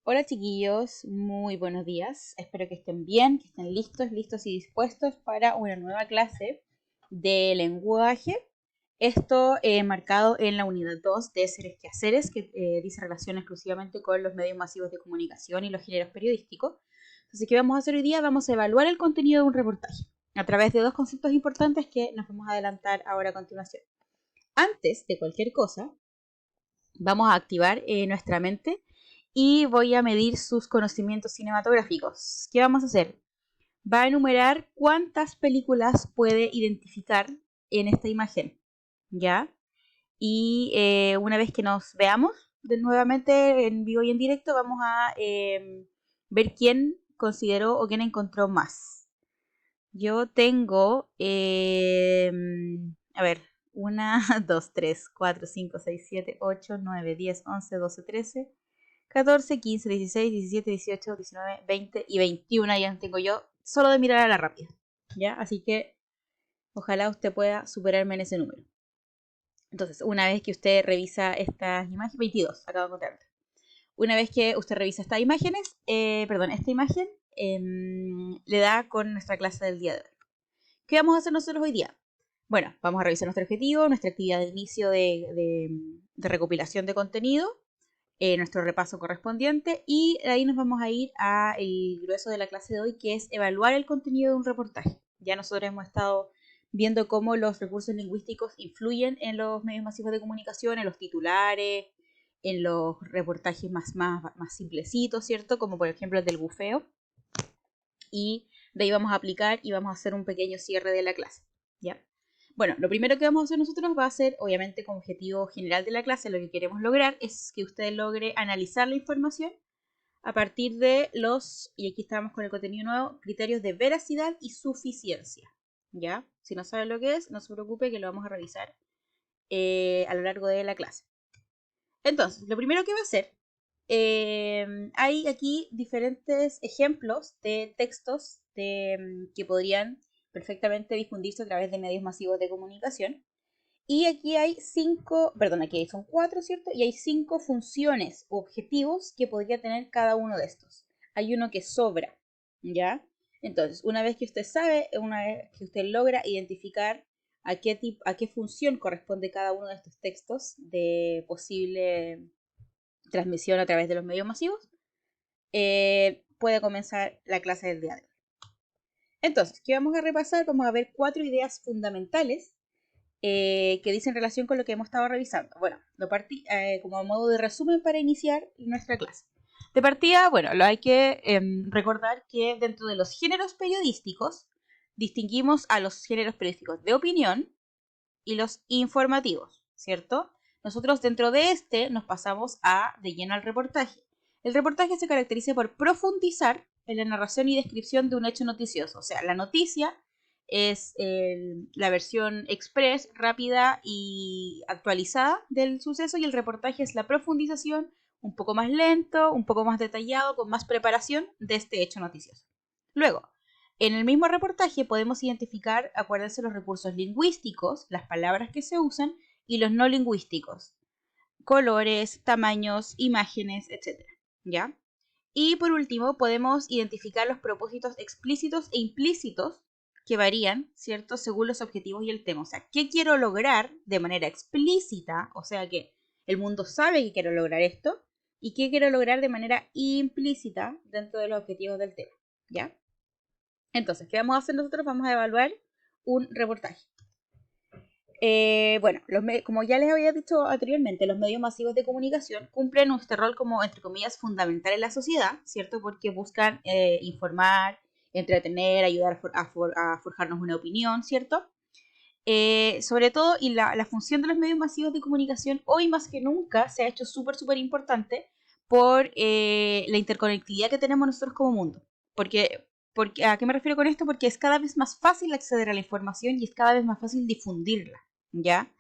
Hola chiquillos, muy buenos días. Espero que estén bien, que estén listos y dispuestos para una nueva clase de lenguaje. Esto marcado en la unidad 2 de Seres Quehaceres, que dice relación exclusivamente con los medios masivos de comunicación y los géneros periodísticos. Entonces, ¿qué vamos a hacer hoy día? Vamos a evaluar el contenido de un reportaje a través de dos conceptos importantes que nos vamos a adelantar ahora a continuación. Antes de cualquier cosa, vamos a activar nuestra mente y voy a medir sus conocimientos cinematográficos. ¿Qué vamos a hacer? Va a enumerar cuántas películas puede identificar en esta imagen, ¿ya? Y una vez que nos veamos nuevamente en vivo y en directo, vamos a ver quién consideró o quién encontró más. Yo tengo, a ver, 1, 2, 3, 4, 5, 6, 7, 8, 9, 10, 11, 12, 13, 14, 15, 16, 17, 18, 19, 20 y 21 ya tengo yo, solo de mirar a la rápida, ¿ya? Así que ojalá usted pueda superarme en ese número. Entonces, una vez que usted revisa estas imágenes, 22, acabo de encontrar. Una vez que usted revisa estas imágenes, esta imagen, le da con nuestra clase del día de hoy. ¿Qué vamos a hacer nosotros hoy día? Bueno, vamos a revisar nuestro objetivo, nuestra actividad de inicio de recopilación de contenido, nuestro repaso correspondiente y de ahí nos vamos a ir al grueso de la clase de hoy, que es evaluar el contenido de un reportaje. Ya nosotros hemos estado viendo cómo los recursos lingüísticos influyen en los medios masivos de comunicación, en los titulares, en los reportajes más simplecitos, ¿cierto? Como por ejemplo el del bufeo. Y de ahí vamos a aplicar y vamos a hacer un pequeño cierre de la clase, ¿ya? Bueno, lo primero que vamos a hacer nosotros va a ser, obviamente, como objetivo general de la clase, lo que queremos lograr es que usted logre analizar la información a partir de y aquí estamos con el contenido nuevo, criterios de veracidad y suficiencia, ¿ya? Si no sabe lo que es, no se preocupe que lo vamos a revisar a lo largo de la clase. Entonces, lo primero que va a hacer, hay aquí diferentes ejemplos de textos que podrían perfectamente difundirse a través de medios masivos de comunicación. Y aquí hay aquí son 4, ¿cierto? Y hay 5 funciones u objetivos que podría tener cada uno de estos. Hay uno que sobra, ¿ya? Entonces, una vez que usted logra identificar a qué función corresponde cada uno de estos textos de posible transmisión a través de los medios masivos, puede comenzar la clase del día de hoy. Entonces, ¿qué vamos a repasar? Vamos a ver 4 ideas fundamentales que dicen relación con lo que hemos estado revisando. Bueno, como modo de resumen para iniciar nuestra clase. De partida, bueno, hay que recordar que dentro de los géneros periodísticos distinguimos a los géneros periodísticos de opinión y los informativos, ¿cierto? Nosotros dentro de nos pasamos de lleno al reportaje. El reportaje se caracteriza por profundizar en la narración y descripción de un hecho noticioso. O sea, la noticia es la versión express, rápida y actualizada del suceso, y el reportaje es la profundización un poco más lento, un poco más detallado, con más preparación de este hecho noticioso. Luego, en el mismo reportaje podemos identificar, acuérdense, los recursos lingüísticos, las palabras que se usan, y los no lingüísticos, colores, tamaños, imágenes, etc. ¿Ya? Y por último, podemos identificar los propósitos explícitos e implícitos que varían, ¿cierto?, según los objetivos y el tema. O sea, ¿qué quiero lograr de manera explícita? O sea, que el mundo sabe que quiero lograr esto. ¿Y qué quiero lograr de manera implícita dentro de los objetivos del tema? ¿Ya? Entonces, ¿qué vamos a hacer nosotros? Vamos a evaluar un reportaje. Bueno, como ya les había dicho anteriormente, los medios masivos de comunicación cumplen este rol como, entre comillas, fundamental en la sociedad, ¿cierto? Porque buscan informar, entretener, ayudar a forjarnos una opinión, ¿cierto? Sobre todo, y la función de los medios masivos de comunicación hoy más que nunca se ha hecho súper importante por la interconectividad que tenemos nosotros como mundo. ¿A qué me refiero con esto? Porque es cada vez más fácil acceder a la información y es cada vez más fácil difundirla, ¿ya?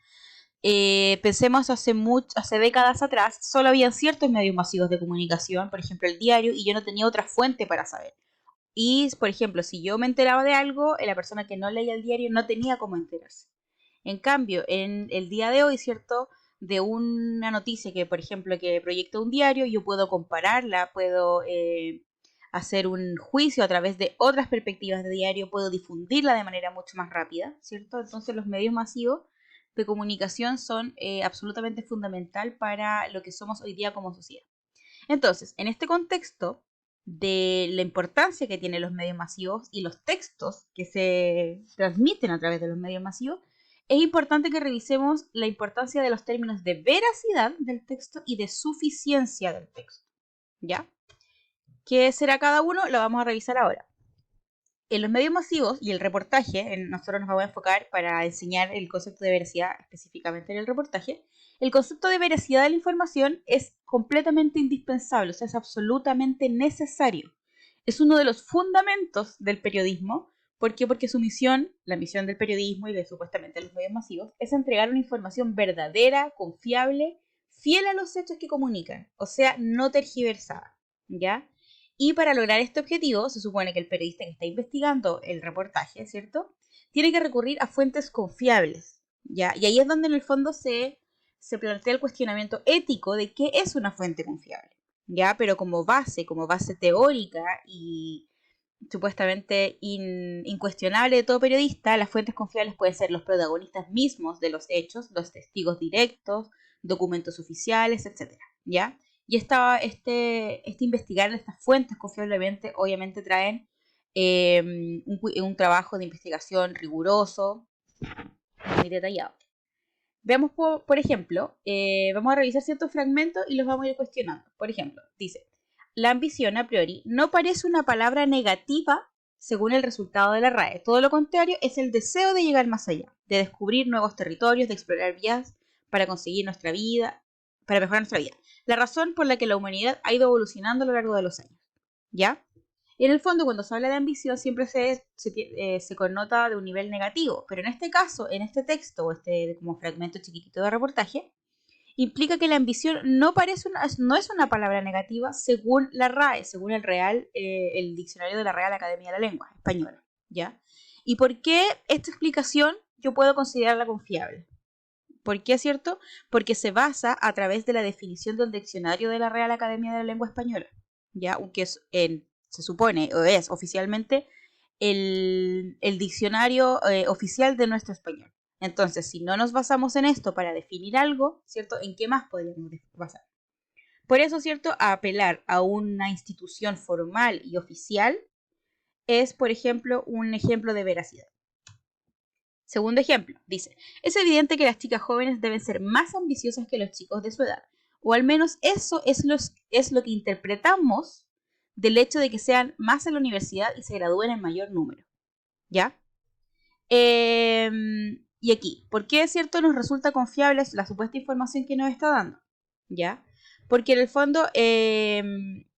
Pensemos hace décadas atrás, solo había ciertos medios masivos de comunicación, por ejemplo el diario, y yo no tenía otra fuente para saber. Y, por ejemplo, si yo me enteraba de algo, la persona que no leía el diario no tenía cómo enterarse. En cambio, en el día de hoy, ¿cierto?, de una noticia que, por ejemplo, que proyecta un diario, yo puedo compararla, puedo hacer un juicio a través de otras perspectivas de diario, puedo difundirla de manera mucho más rápida, ¿cierto? Entonces los medios masivos de comunicación son absolutamente fundamental para lo que somos hoy día como sociedad. Entonces, en este contexto de la importancia que tienen los medios masivos y los textos que se transmiten a través de los medios masivos, es importante que revisemos la importancia de los términos de veracidad del texto y de suficiencia del texto. ¿Ya? ¿Qué será cada uno? Lo vamos a revisar ahora. En los medios masivos y el reportaje, nosotros nos vamos a enfocar para enseñar el concepto de veracidad específicamente en el reportaje. El concepto de veracidad de la información es completamente indispensable, o sea, es absolutamente necesario. Es uno de los fundamentos del periodismo. ¿Por qué? Porque su misión, la misión del periodismo y de supuestamente los medios masivos, es entregar una información verdadera, confiable, fiel a los hechos que comunican, o sea, no tergiversada, ¿ya? Y para lograr este objetivo, se supone que el periodista que está investigando el reportaje, ¿cierto?, tiene que recurrir a fuentes confiables, ¿ya? Y ahí es donde en el fondo se plantea el cuestionamiento ético de qué es una fuente confiable, ¿ya? Pero como base teórica y supuestamente incuestionable de todo periodista, las fuentes confiables pueden ser los protagonistas mismos de los hechos, los testigos directos, documentos oficiales, etc., ¿ya? Y este investigar estas fuentes confiablemente obviamente traen un trabajo de investigación riguroso, muy detallado. Veamos, por ejemplo, vamos a revisar ciertos fragmentos y los vamos a ir cuestionando. Por ejemplo, dice, la ambición a priori no parece una palabra negativa según el resultado de la RAE. Todo lo contrario, es el deseo de llegar más allá, de descubrir nuevos territorios, de explorar vías para conseguir nuestra vida, para mejorar nuestra vida. La razón por la que la humanidad ha ido evolucionando a lo largo de los años. ¿Ya? Y en el fondo, cuando se habla de ambición, siempre se connota de un nivel negativo. Pero en este caso, en este texto, o este como fragmento chiquitito de reportaje, implica que la ambición no es una palabra negativa según la RAE, según el diccionario de la Real Academia de la Lengua Española, ¿ya? ¿Y por qué esta explicación yo puedo considerarla confiable? ¿Por qué es cierto? Porque se basa a través de la definición del diccionario de la Real Academia de la Lengua Española, ¿ya? Que se supone, o es oficialmente, el diccionario oficial de nuestro español. Entonces, si no nos basamos en esto para definir algo, ¿cierto? ¿En qué más podríamos basar? Por eso, ¿cierto? Apelar a una institución formal y oficial es, por ejemplo, un ejemplo de veracidad. Segundo ejemplo, dice, es evidente que las chicas jóvenes deben ser más ambiciosas que los chicos de su edad, o al menos eso es lo que interpretamos del hecho de que sean más en la universidad y se gradúen en mayor número, ¿ya? Y aquí, ¿por qué es cierto nos resulta confiable la supuesta información que nos está dando? ¿Ya? Porque en el fondo, ¿es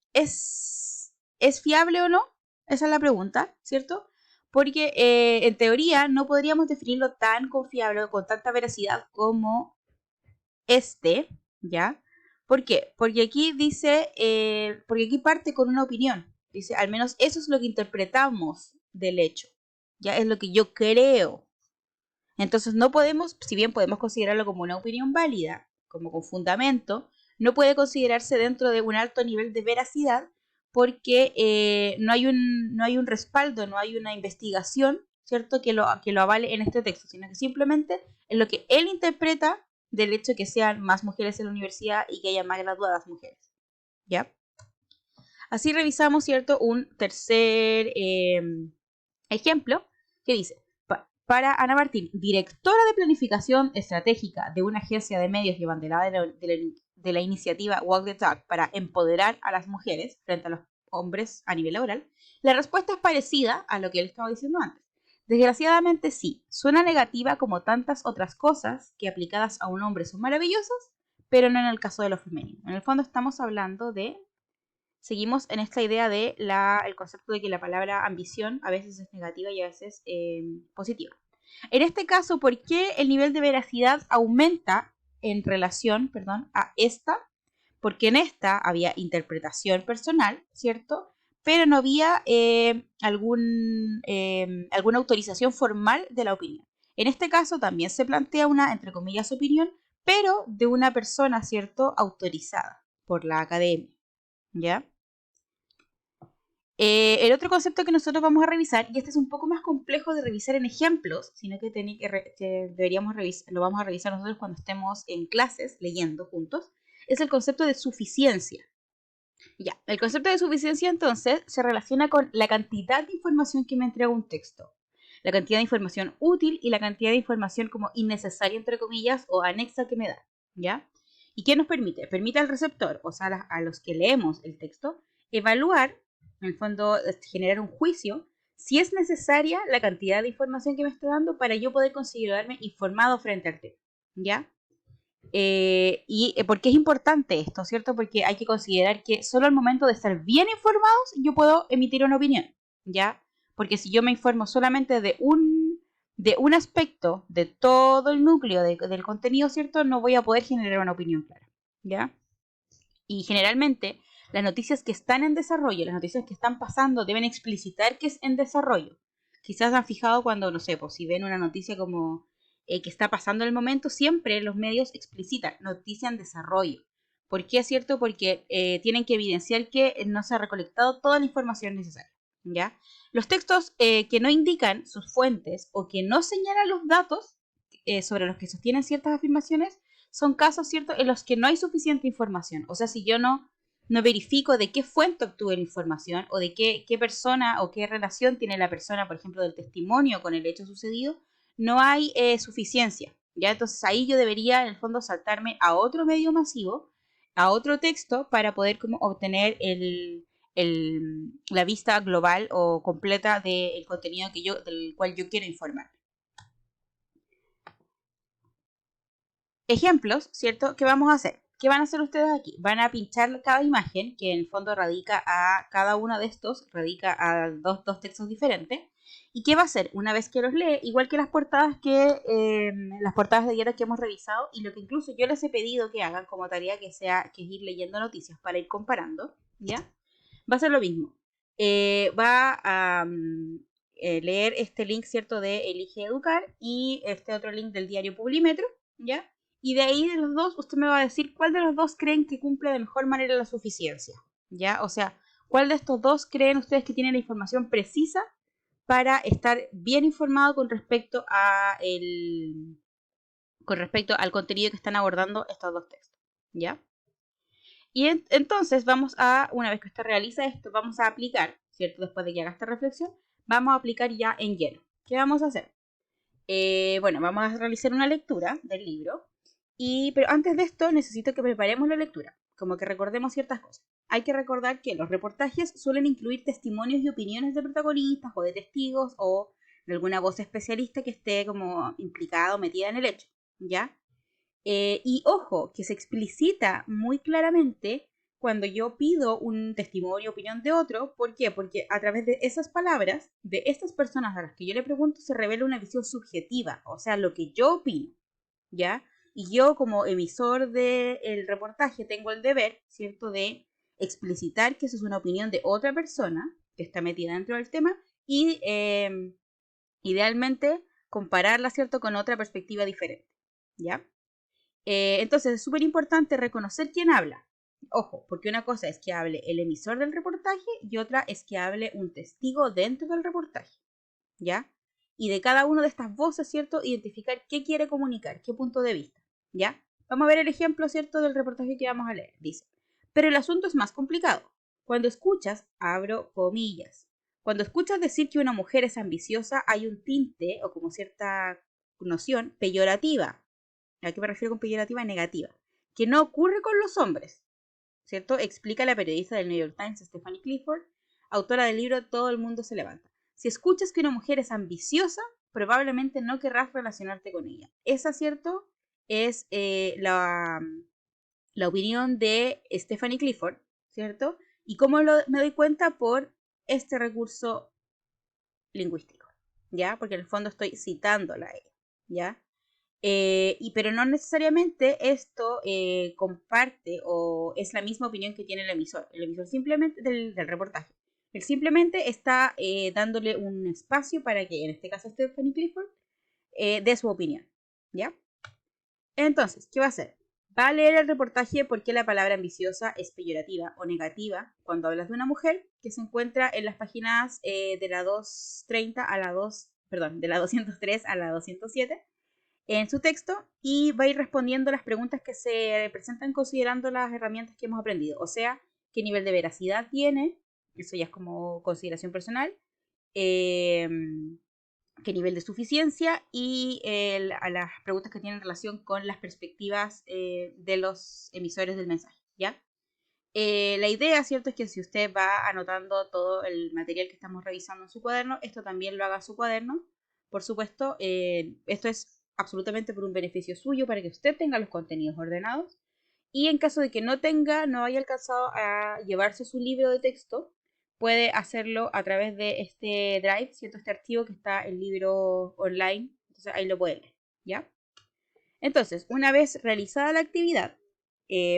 fiable o no? Esa es la pregunta, ¿cierto? Porque en teoría no podríamos definirlo tan confiable o con tanta veracidad como ¿ya? ¿Por qué? Porque aquí dice, porque aquí parte con una opinión. Dice, al menos eso es lo que interpretamos del hecho. Ya es lo que yo creo. Entonces no podemos, si bien podemos considerarlo como una opinión válida, como con fundamento, no puede considerarse dentro de un alto nivel de veracidad porque no hay un respaldo, no hay una investigación, ¿cierto?, que lo avale en este texto, sino que simplemente es lo que él interpreta del hecho de que sean más mujeres en la universidad y que haya más graduadas mujeres, ¿ya? Así revisamos, ¿cierto?, un tercer ejemplo que dice, para Ana Martín, directora de planificación estratégica de una agencia de medios y abanderada de la iniciativa Walk the Talk para empoderar a las mujeres frente a los hombres a nivel laboral, la respuesta es parecida a lo que él estaba diciendo antes. Desgraciadamente sí, suena negativa como tantas otras cosas que aplicadas a un hombre son maravillosas, pero no en el caso de lo femenino. En el fondo estamos hablando de... Seguimos en esta idea de el concepto de que la palabra ambición a veces es negativa y a veces positiva. En este caso, ¿por qué el nivel de veracidad aumenta en relación, a esta? Porque en esta había interpretación personal, ¿cierto? Pero no había alguna autorización formal de la opinión. En este caso también se plantea una, entre comillas, opinión, pero de una persona, ¿cierto?, autorizada por la academia, ¿ya? El otro concepto que nosotros vamos a revisar, y este es un poco más complejo de revisar en ejemplos, sino que, lo vamos a revisar nosotros cuando estemos en clases leyendo juntos, es el concepto de suficiencia. Ya, el concepto de suficiencia entonces se relaciona con la cantidad de información que me entrega un texto, la cantidad de información útil y la cantidad de información como innecesaria, entre comillas, o anexa que me da, ¿ya? ¿Y qué nos permite? Permite al receptor, o sea, a los que leemos el texto, evaluar, en el fondo, generar un juicio, si es necesaria la cantidad de información que me está dando para yo poder considerarme informado frente al tema, ¿ya? ¿Por qué es importante esto, cierto? Porque hay que considerar que solo al momento de estar bien informados yo puedo emitir una opinión, ¿ya? Porque si yo me informo solamente de un aspecto de todo el núcleo del contenido, ¿cierto? No voy a poder generar una opinión clara, ¿ya? Y generalmente las noticias que están en desarrollo, las noticias que están pasando, deben explicitar que es en desarrollo. Quizás han fijado cuando, no sé, pues si ven una noticia como que está pasando en el momento, siempre los medios explicitan noticia en desarrollo. ¿Por qué es cierto? Porque tienen que evidenciar que no se ha recolectado toda la información necesaria, ¿ya? Los textos que no indican sus fuentes o que no señalan los datos sobre los que sostienen ciertas afirmaciones son casos, ¿cierto?, en los que no hay suficiente información. O sea, si yo no verifico de qué fuente obtuve la información o de qué persona o qué relación tiene la persona, por ejemplo, del testimonio con el hecho sucedido, no hay suficiencia, ¿ya? Entonces ahí yo debería, en el fondo, saltarme a otro medio masivo, a otro texto, para poder como obtener la vista global o completa del contenido del cual yo quiero informar. Ejemplos, ¿cierto? ¿Qué vamos a hacer? ¿Qué van a hacer ustedes aquí? Van a pinchar cada imagen, que en el fondo radica a cada uno de estos, radica a dos textos diferentes. ¿Y qué va a hacer? Una vez que los lee, igual que las portadas de diario que hemos revisado, y lo que incluso yo les he pedido que hagan como tarea que es ir leyendo noticias para ir comparando, ¿ya? Va a ser lo mismo. Va a leer este link, ¿cierto?, de Elige Educar y este otro link del diario Publimetro, ¿ya? Y de ahí de los dos, usted me va a decir cuál de los dos creen que cumple de mejor manera la suficiencia, ¿ya? O sea, cuál de estos dos creen ustedes que tiene la información precisa para estar bien informado con respecto al contenido que están abordando estos dos textos, ¿ya? Y entonces una vez que usted realiza esto, vamos a aplicar, ¿cierto? Después de que haga esta reflexión, vamos a aplicar ya en lleno. ¿Qué vamos a hacer? Bueno, vamos a realizar una lectura del libro, pero antes de esto necesito que preparemos la lectura, como que recordemos ciertas cosas. Hay que recordar que los reportajes suelen incluir testimonios y opiniones de protagonistas o de testigos o de alguna voz especialista que esté como implicada o metida en el hecho, ¿ya? Y ojo, que se explicita muy claramente cuando yo pido un testimonio o opinión de otro. ¿Por qué? Porque a través de esas palabras, de estas personas a las que yo le pregunto, se revela una visión subjetiva, o sea, lo que yo opino, ¿ya? Y yo como emisor del reportaje tengo el deber, ¿cierto?, de explicitar que eso es una opinión de otra persona que está metida dentro del tema y idealmente compararla, ¿cierto?, con otra perspectiva diferente, ¿ya? Entonces es súper importante reconocer quién habla. Ojo, porque una cosa es que hable el emisor del reportaje y otra es que hable un testigo dentro del reportaje, ¿ya? Y de cada una de estas voces, ¿cierto?, identificar qué quiere comunicar, qué punto de vista, ¿ya? Vamos a ver el ejemplo, ¿cierto?, del reportaje que vamos a leer. Dice, pero el asunto es más complicado. Cuando escuchas, abro comillas, cuando escuchas decir que una mujer es ambiciosa, hay un tinte o como cierta noción peyorativa. ¿A qué me refiero con peyorativa? Negativa. Que no ocurre con los hombres, ¿cierto? Explica la periodista del New York Times, Stephanie Clifford, autora del libro Todo el mundo se levanta. Si escuchas que una mujer es ambiciosa, probablemente no querrás relacionarte con ella. Esa, ¿cierto?, es la opinión de Stephanie Clifford, ¿cierto? ¿Y cómo me doy cuenta? Por este recurso lingüístico, ¿ya? Porque en el fondo estoy citándola a ella, ¿ya? Pero no necesariamente esto comparte o es la misma opinión que tiene el emisor. El emisor simplemente del reportaje. Él simplemente está dándole un espacio para que, en este caso, Stephanie Clifford dé su opinión, ¿ya? Entonces, ¿qué va a hacer? Va a leer el reportaje por qué la palabra ambiciosa es peyorativa o negativa cuando hablas de una mujer, que se encuentra en las páginas de la 230 a la 2, perdón, de la 203 a la 207 en su texto, y va a ir respondiendo las preguntas que se presentan considerando las herramientas que hemos aprendido. O sea, qué nivel de veracidad tiene, eso ya es como consideración personal, eh, qué nivel de suficiencia y a las preguntas que tienen relación con las perspectivas de los emisores del mensaje, ¿ya? La idea, ¿cierto?, es que si usted va anotando todo el material que estamos revisando en su cuaderno, esto también lo haga en su cuaderno. Por supuesto, esto es absolutamente por un beneficio suyo, para que usted tenga los contenidos ordenados. Y en caso de que no haya alcanzado a llevarse su libro de texto, puede hacerlo a través de este Drive, ¿cierto? Este archivo que está el libro online. Entonces ahí lo puede leer, ¿ya? Entonces, una vez realizada la actividad,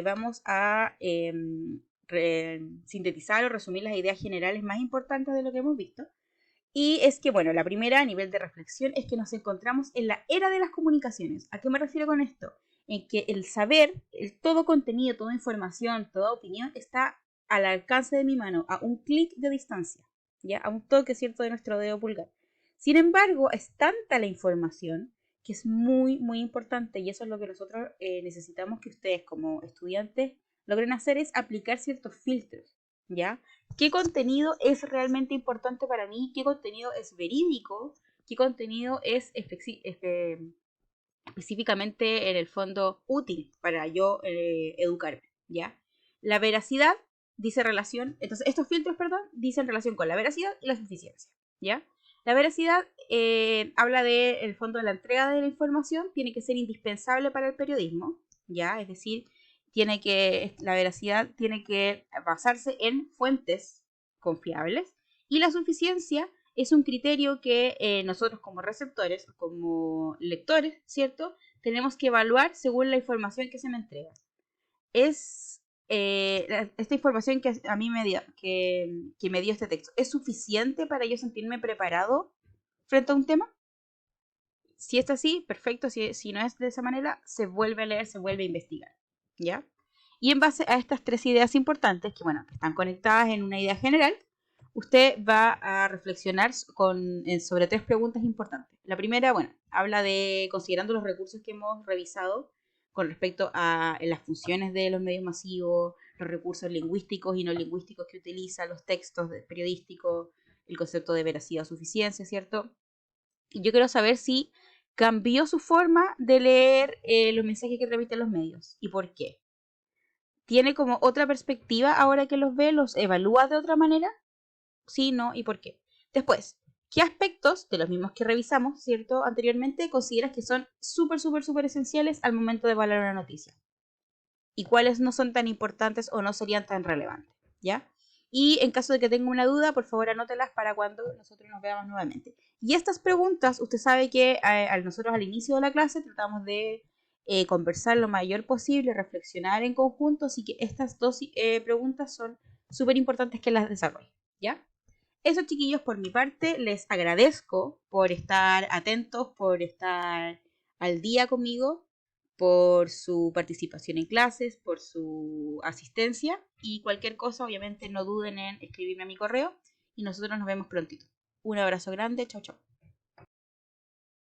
vamos a sintetizar o resumir las ideas generales más importantes de lo que hemos visto. Y es que, bueno, la primera a nivel de reflexión es que nos encontramos en la era de las comunicaciones. ¿A qué me refiero con esto? En que el saber, todo contenido, toda información, toda opinión está al alcance de mi mano, a un clic de distancia, ¿ya? A un toque, ¿cierto?, de nuestro dedo pulgar. Sin embargo, es tanta la información que es muy, muy importante, y eso es lo que nosotros necesitamos que ustedes como estudiantes logren hacer, es aplicar ciertos filtros, ¿ya? ¿Qué contenido es realmente importante para mí? ¿Qué contenido es verídico? ¿Qué contenido es específicamente en el fondo útil para yo educarme? ¿Ya? La veracidad dice relación, entonces estos filtros, perdón, dicen relación con la veracidad y la suficiencia, ¿ya? La veracidad habla de, el fondo, de la entrega de la información, tiene que ser indispensable para el periodismo, ¿ya? Es decir, la veracidad tiene que basarse en fuentes confiables, y la suficiencia es un criterio que nosotros como receptores, como lectores, ¿cierto?, tenemos que evaluar según la información que se me entrega. Es esta información que a mí que me dio este texto, ¿es suficiente para yo sentirme preparado frente a un tema? Si es así, perfecto. Si no es de esa manera, se vuelve a leer, se vuelve a investigar, ¿ya? Y en base a estas tres ideas importantes, que bueno, que están conectadas en una idea general, usted va a reflexionar sobre tres preguntas importantes. La primera, bueno, habla de, considerando los recursos que hemos revisado con respecto a las funciones de los medios masivos, los recursos lingüísticos y no lingüísticos que utiliza, los textos periodísticos, el concepto de veracidad o suficiencia, ¿cierto? Y yo quiero saber si cambió su forma de leer los mensajes que transmiten los medios y por qué. ¿Tiene como otra perspectiva ahora que los ve? ¿Los evalúa de otra manera? Sí, no, y por qué. Después, ¿qué aspectos de los mismos que revisamos, cierto, anteriormente, consideras que son súper, súper, súper esenciales al momento de evaluar una noticia? ¿Y cuáles no son tan importantes o no serían tan relevantes? ¿Ya? Y en caso de que tenga una duda, por favor anótelas para cuando nosotros nos veamos nuevamente. Y estas preguntas, usted sabe que nosotros al inicio de la clase tratamos de conversar lo mayor posible, reflexionar en conjunto, así que estas dos preguntas son súper importantes que las desarrollen, ¿ya? Eso, chiquillos, por mi parte, les agradezco por estar atentos, por estar al día conmigo, por su participación en clases, por su asistencia, y cualquier cosa, obviamente, no duden en escribirme a mi correo y nosotros nos vemos prontito. Un abrazo grande, chao, chao.